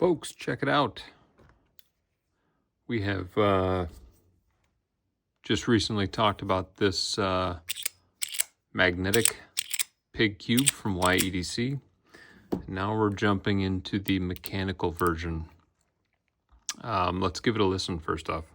folks, check it out. We have just recently talked about this magnetic pig cube from YEDC. Now we're jumping into the mechanical version. Let's give it a listen first off.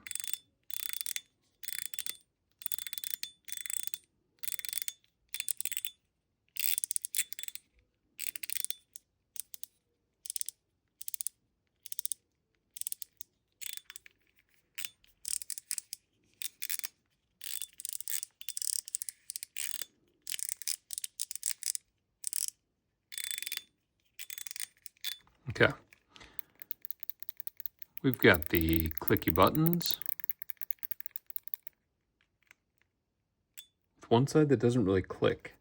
Okay, we've got the clicky buttons. With one side that doesn't really click.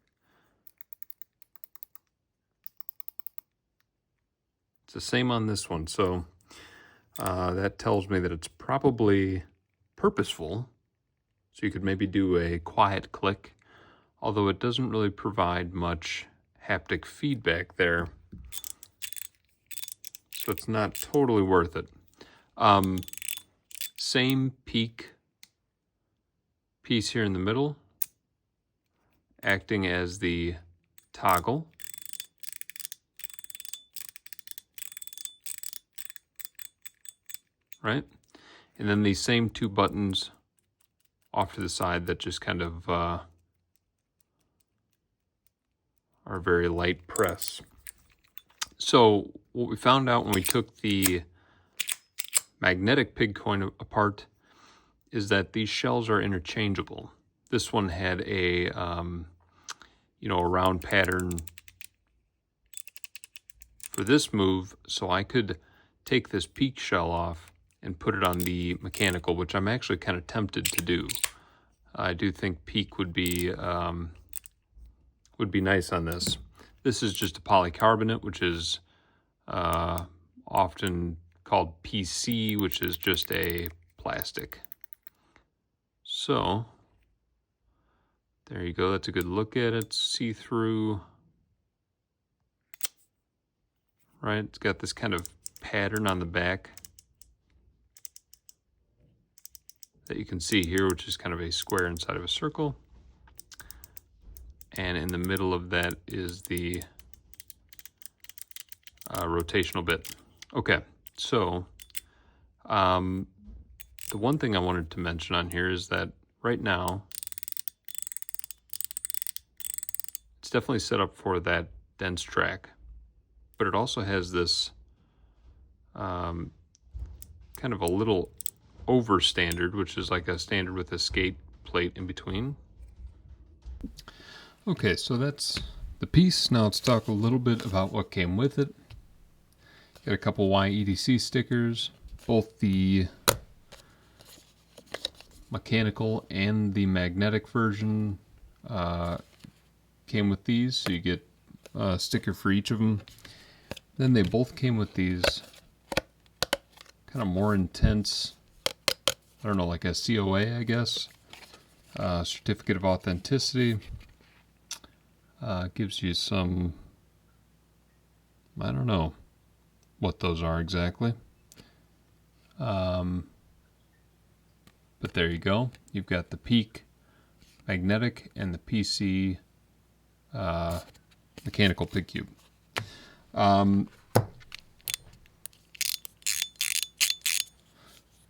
It's the same on this one, so that tells me that it's probably purposeful. So you could maybe do a quiet click, although it doesn't really provide much haptic feedback there. So it's not totally worth it. Same peak piece here in the middle, acting as the toggle. Right? And then these same two buttons off to the side that just kind of are very light press. So what we found out when we took the magnetic pig coin apart is that these shells are interchangeable. This one had a a round pattern for this move, so I could take this peak shell off and put it on the mechanical, which I'm actually kind of tempted to do. I do think peak would be nice on this. This is just a polycarbonate, which is often called PC, which is just a plastic. So there you go. That's a good look at it. See-through. Right? It's got this kind of pattern on the back that you can see here, which is kind of a square inside of a circle. And in the middle of that is the rotational bit. Okay, so the one thing I wanted to mention on here is that right now it's definitely set up for that dense track, but it also has this kind of a little over standard, which is like a standard with a skate plate in between. Okay, so that's the piece. Now let's talk a little bit about what came with it. Got a couple YEDC stickers, both the mechanical and the magnetic version came with these, so you get a sticker for each of them. Then they both came with these kind of more intense, I don't know, like a COA, I guess, certificate of authenticity. Gives you some, I don't know what those are exactly. But there you go. You've got the peak magnetic and the PC mechanical pig cube.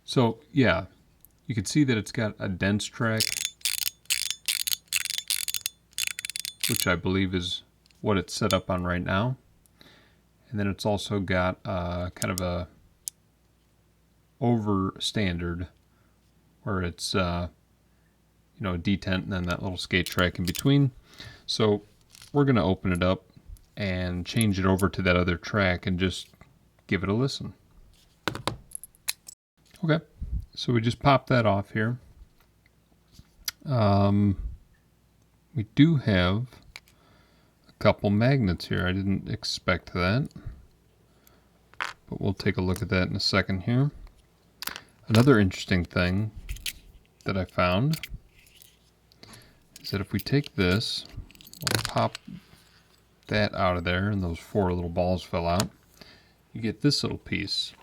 So yeah, you can see that it's got a dense track, which I believe is what it's set up on right now. And then it's also got kind of a over standard where it's a detent and then that little skate track in between. So we're going to open it up and change it over to that other track and just give it a listen. Okay, so we just popped that off here. We do have a couple magnets here. I didn't expect that, but we'll take a look at that in a second here. Another interesting thing that I found is that if we take this, we'll pop that out of there, and those four little balls fell out. you get this little piece.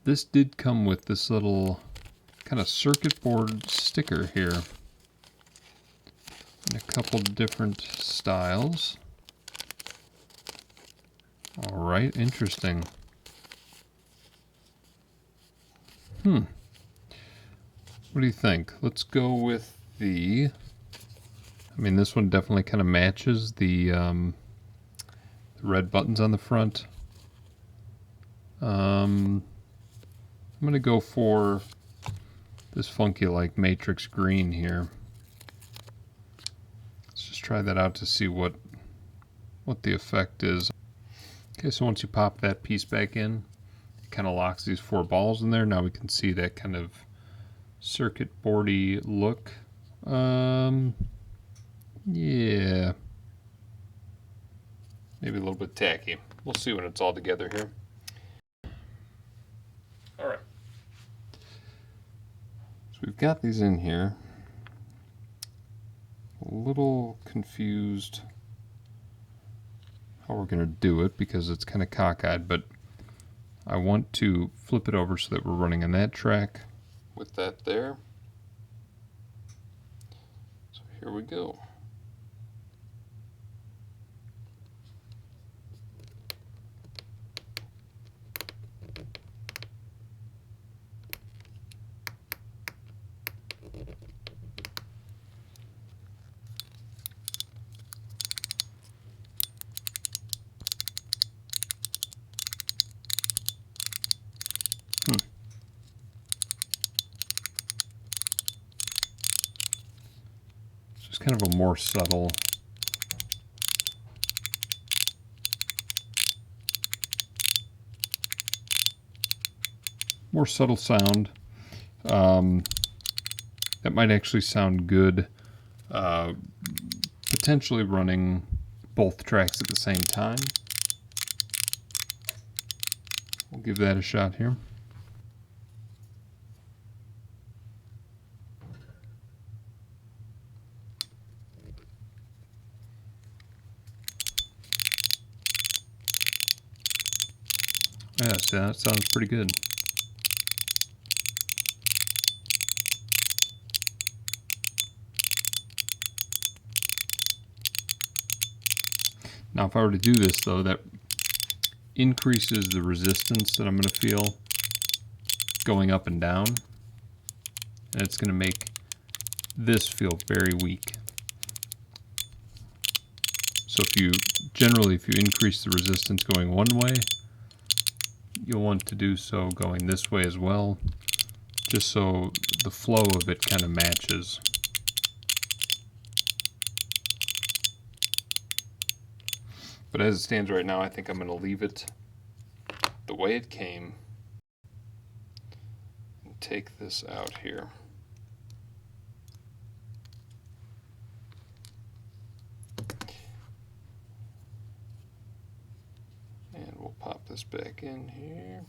This did come with this little kind of circuit board sticker here in a couple different styles. All right, interesting. What do you think? Let's go with the, I mean, this one definitely kind of matches the red buttons on the front. I'm going to go for this funky like matrix green here. Let's just try that out to see what the effect is. Okay, so once you pop that piece back in, it kind of locks these 4 balls in there. Now we can see that kind of circuit boardy look. Yeah, maybe a little bit tacky. We'll see when it's all together here. All right. So we've got these in here. A little confused how we're going to do it because it's kind of cockeyed, but I want to flip it over so that we're running on that track with that there. So here we go. It's kind of a more subtle sound. That might actually sound good, potentially running both tracks at the same time. We'll give that a shot here. Yeah, so that sounds pretty good. Now if I were to do this though, that increases the resistance that I'm going to feel going up and down, and it's going to make this feel very weak. So if you increase the resistance going one way, you'll want to do so going this way as well, just so the flow of it kind of matches. But as it stands right now, I think I'm going to leave it the way it came and take this out here. And we'll pop this back in here.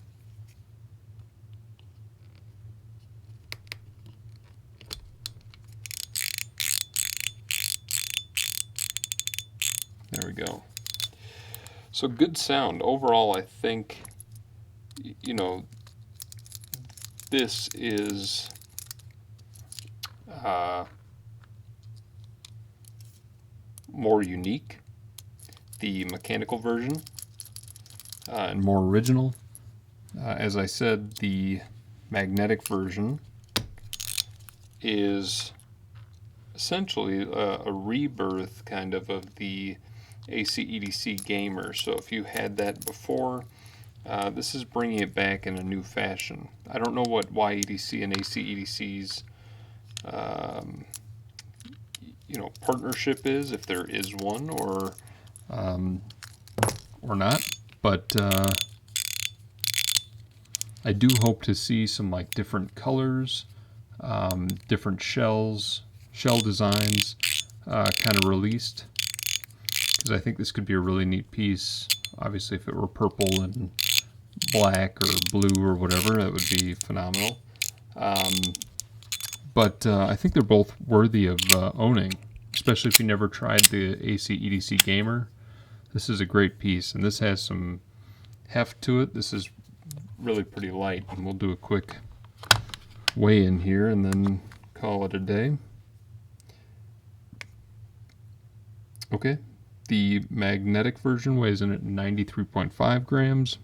There we go. So good sound. Overall, I think, you know, this is more unique, the mechanical version, and more original. As I said, the magnetic version is essentially a rebirth kind of the AC/EDC Gamer. So if you had that before, this is bringing it back in a new fashion. I don't know what YEDC and AC/EDC's partnership is, if there is one or not, but I do hope to see some like different colors, different shell designs kind of released, because I think this could be a really neat piece. Obviously if it were purple and black or blue or whatever, that would be phenomenal. But I think they're both worthy of owning, especially if you never tried the AC/EDC Gamer. This is a great piece, and this has some heft to it. This is really pretty light, and we'll do a quick weigh in here and then call it a day. Okay, the magnetic version weighs in at 93.5 grams,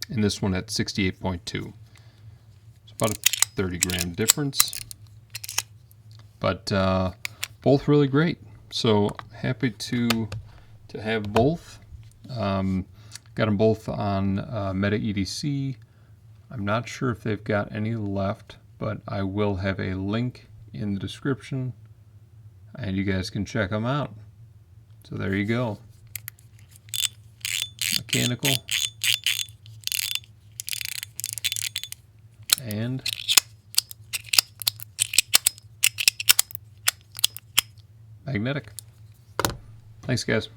and this one at 68.2. It's about a 30 gram difference, but both really great. So happy to have both. Got them both on Meta EDC. I'm not sure if they've got any left, but I will have a link in the description, and you guys can check them out. So there you go. Mechanical and magnetic. Thanks, guys.